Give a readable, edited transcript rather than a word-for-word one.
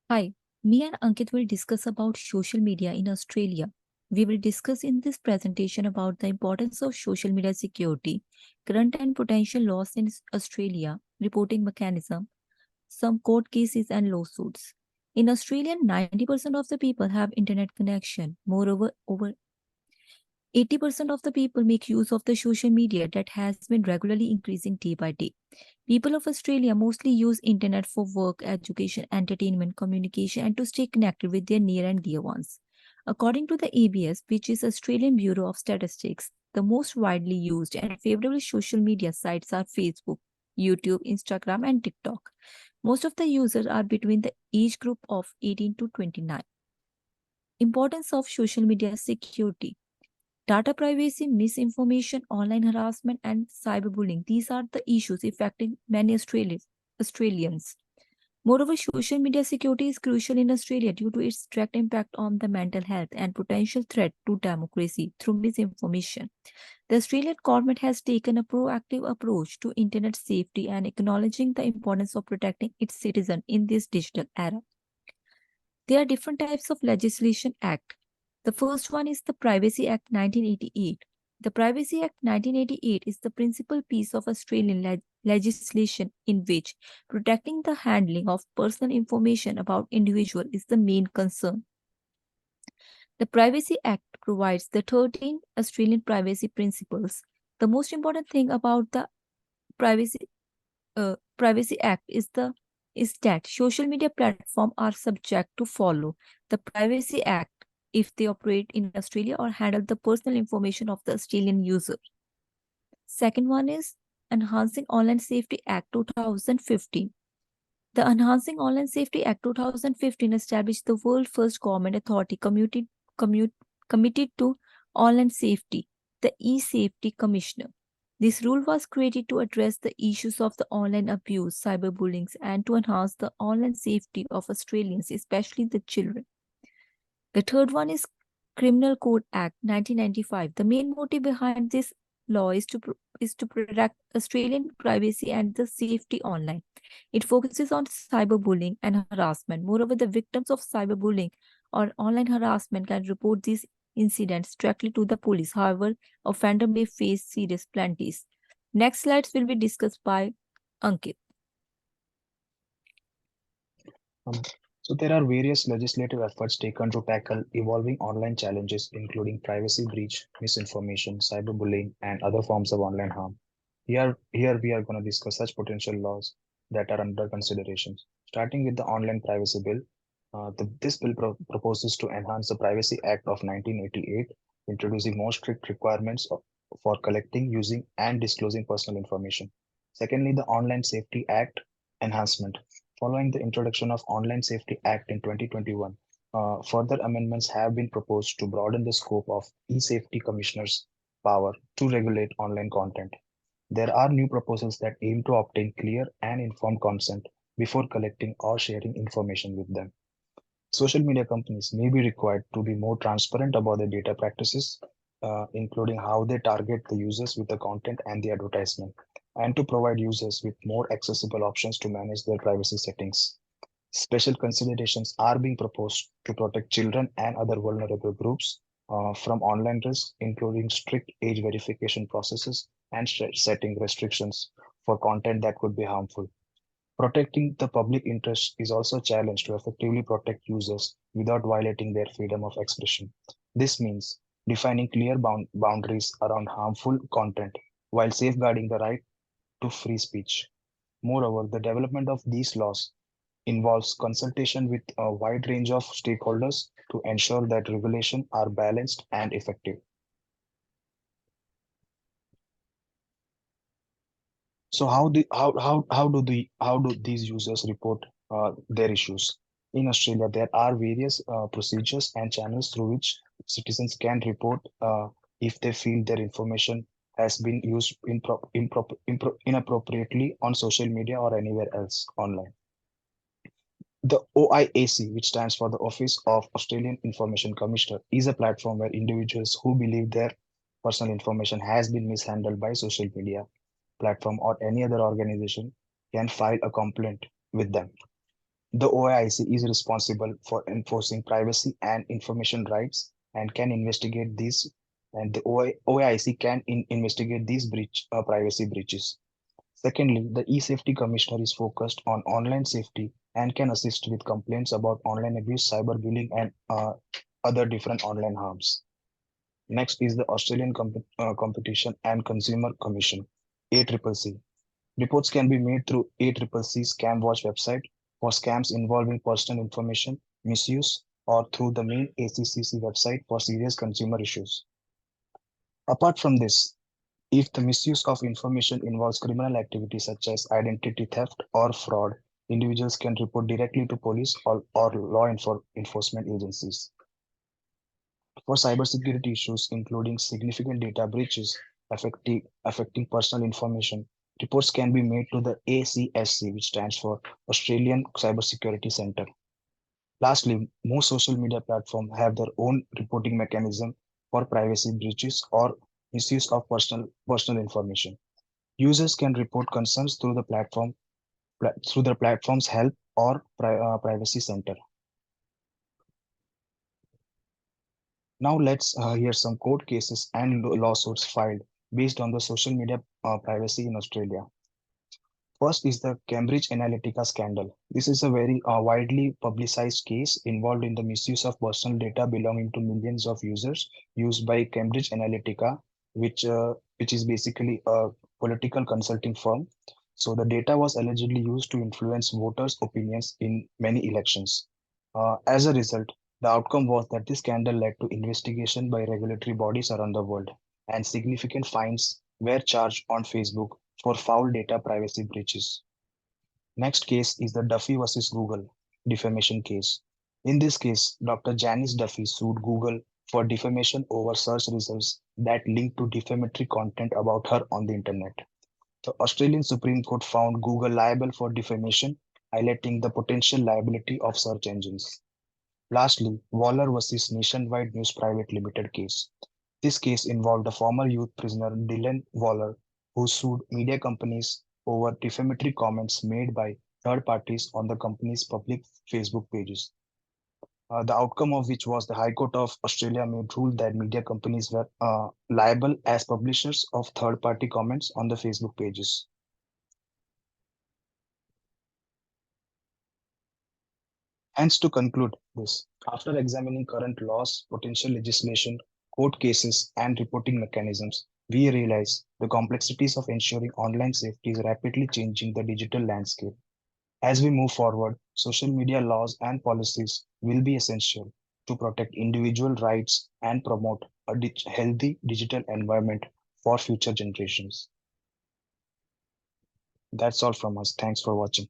Hi, me and Ankit will discuss about social media in Australia. We will discuss in this presentation about the importance of social media security, current and potential laws in Australia, reporting mechanism, some court cases and lawsuits. In Australia, 90% of the people have internet connection. Moreover, over 80% of the people make use of the social media that has been regularly increasing day by day. People of Australia mostly use internet for work, education, entertainment, communication and to stay connected with their near and dear ones. According to the ABS, which is Australian Bureau of Statistics, the most widely used and favorable social media sites are Facebook, YouTube, Instagram and TikTok. Most of the users are between the age group of 18 to 29. Importance of social media security. Data privacy, misinformation, online harassment, and cyberbullying. These are the issues affecting many Australians. Moreover, social media security is crucial in Australia due to its direct impact on the mental health and potential threat to democracy through misinformation. The Australian government has taken a proactive approach to internet safety and acknowledging the importance of protecting its citizens in this digital era. There are different types of legislation act. The first one is the Privacy Act 1988. The Privacy Act 1988 is the principal piece of Australian legislation in which protecting the handling of personal information about individual is the main concern. The Privacy Act provides the 13 Australian privacy principles. The most important thing about the Privacy Privacy Act is that social media platforms are subject to follow the Privacy Act if they operate in Australia or handle the personal information of the Australian user. Second one is Enhancing Online Safety Act 2015. The Enhancing Online Safety Act 2015 established the world's first government authority commu- committed to online safety, the e-Safety Commissioner. This rule was created to address the issues of the online abuse, cyberbullying, and to enhance the online safety of Australians, especially the children. The third one is Criminal Code Act 1995. The main motive behind this law is to protect Australian privacy and the safety online. It focuses on cyberbullying and harassment. Moreover, the victims of cyberbullying or online harassment can report these incidents directly to the police. However, offender may face serious penalties. Next slides will be discussed by Ankit. Um, so there are various legislative efforts taken to tackle evolving online challenges, including privacy breach, misinformation, cyberbullying, and other forms of online harm. Here we are going to discuss such potential laws that are under consideration. Starting with the Online Privacy Bill, this bill proposes to enhance the Privacy Act of 1988, introducing more strict requirements for collecting, using, and disclosing personal information. Secondly, the Online Safety Act enhancement. Following the introduction of Online Safety Act in 2021, further amendments have been proposed to broaden the scope of e-safety commissioners' power to regulate online content. There are new proposals that aim to obtain clear and informed consent before collecting or sharing information with them. Social media companies may be required to be more transparent about their data practices, including how they target the users with the content and the advertisement, and to provide users with more accessible options to manage their privacy settings. Special considerations are being proposed to protect children and other vulnerable groups from online risks, including strict age verification processes and setting restrictions for content that could be harmful. Protecting the public interest is also a challenge to effectively protect users without violating their freedom of expression. This means defining clear boundaries around harmful content while safeguarding the right to free speech. Moreover, the development of these laws involves consultation with a wide range of stakeholders to ensure that regulations are balanced and effective. So how do these users report their issues? In Australia, there are various procedures and channels through which citizens can report if they feel their information has been used inappropriately on social media or anywhere else online. The OIAC, which stands for the Office of Australian Information Commissioner, is a platform where individuals who believe their personal information has been mishandled by social media platform or any other organization can file a complaint with them. The OIC is responsible for enforcing privacy and information rights and can investigate these, and the OIC can investigate these privacy breaches. Secondly, the e-safety commissioner is focused on online safety and can assist with complaints about online abuse, cyberbullying, and other different online harms. Next is the Australian Competition and Consumer Commission, ACCC. Reports can be made through ACCC Scam Watch website for scams involving personal information misuse or through the main ACCC website for serious consumer issues. Apart from this, if the misuse of information involves criminal activity such as identity theft or fraud, individuals can report directly to police or law enforcement agencies. For cybersecurity issues, including significant data breaches affecting personal information, reports can be made to the ACSC, which stands for Australian Cybersecurity Centre. Lastly, most social media platforms have their own reporting mechanism for privacy breaches or misuse of personal information. Users can report concerns through through the platform's help or privacy center. Now let's hear some court cases and lawsuits filed based on the social media privacy in Australia. First is the Cambridge Analytica scandal. This is a very widely publicized case involved in the misuse of personal data belonging to millions of users used by Cambridge Analytica, which is basically a political consulting firm. So the data was allegedly used to influence voters' opinions in many elections. As a result, the outcome was that this scandal led to investigation by regulatory bodies around the world, and significant fines were charged on Facebook for foul data privacy breaches. Next case is the Duffy versus Google defamation case. In this case, Dr. Janice Duffy sued Google for defamation over search results that linked to defamatory content about her on the internet. The Australian Supreme Court found Google liable for defamation, highlighting the potential liability of search engines. Lastly, Waller versus Nationwide News Private Limited case. This case involved a former youth prisoner, Dylan Waller, who sued media companies over defamatory comments made by third parties on the company's public Facebook pages. The outcome of which was the High Court of Australia made rule that media companies were liable as publishers of third-party comments on the Facebook pages. Hence, to conclude this, after examining current laws, potential legislation, court cases, and reporting mechanisms, we realize the complexities of ensuring online safety is rapidly changing the digital landscape. As we move forward, social media laws and policies will be essential to protect individual rights and promote a healthy digital environment for future generations. That's all from us. Thanks for watching.